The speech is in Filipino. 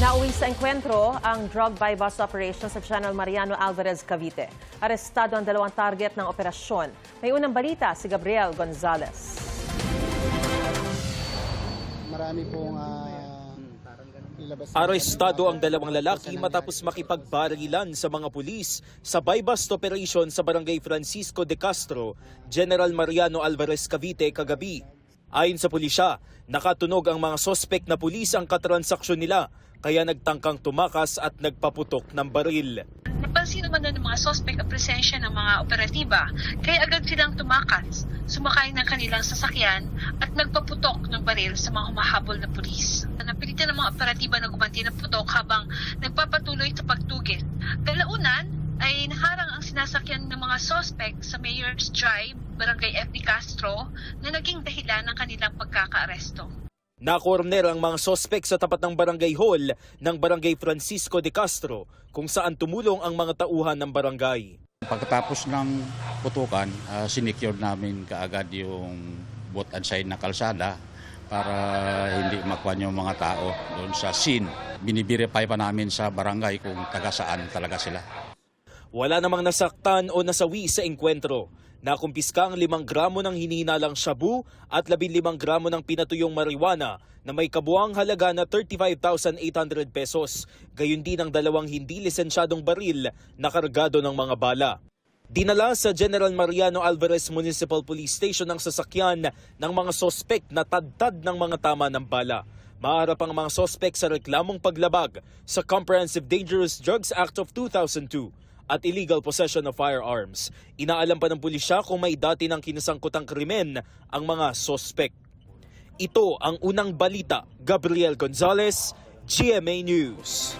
Nauwi sa enkwentro ang drug buy bust operation sa General Mariano Alvarez, Cavite. Arestado ang dalawang target ng operasyon. May unang balita si Gabriel Gonzalez. Marami pong Arestado ang dalawang lalaki matapos makipagbarilan sa mga pulis sa buy bust operation sa Barangay Francisco de Castro, General Mariano Alvarez, Cavite kagabi. Ayon sa pulisya, nakatunog ang mga sospek na pulis ang katransaksyon nila kaya nagtangkang tumakas at nagpaputok ng baril. Napansin naman ng mga suspect ang presensya ng mga operatiba, kaya agad silang tumakas, sumakay ng kanilang sasakyan at nagpaputok ng baril sa mga humahabol na pulis. Napilitan ng mga operatiba na gumanti ng putok habang nagpapatuloy sa pagtugis. Kalaunan ay naharang ang sinasakyan ng mga suspect sa Mayor's Drive, Barangay F. Castro, na naging dahilan ng kanilang pagkakaaresto. Nakorner ang mga sospek sa tapat ng barangay hall ng Barangay Francisco de Castro kung saan tumulong ang mga tauhan ng barangay. Pagkatapos ng putukan, sinecure namin kaagad yung both and side na kalsada para hindi makuha yung mga tao doon sa scene. Binibirify pa namin sa barangay kung taga saan talaga sila. Wala namang nasaktan o nasawi sa enkwentro. Nakumpiska ang 5 gramo ng hinihinalang shabu at 15 gramo ng pinatuyong marijuana na may kabuang halaga na 35,800 pesos. Gayon din ang 2 hindi lisensyadong baril na kargado ng mga bala. Dinala sa General Mariano Alvarez Municipal Police Station ang sasakyan ng mga sospek na tadtad ng mga tama ng bala. Maharap ang mga sospek sa reklamong paglabag sa Comprehensive Dangerous Drugs Act of 2002. At illegal possession of firearms. Inaalam pa ng pulisya kung may dati ng kinasangkutang krimen ang mga sospek. Ito ang unang balita. Gabriel Gonzalez, GMA News.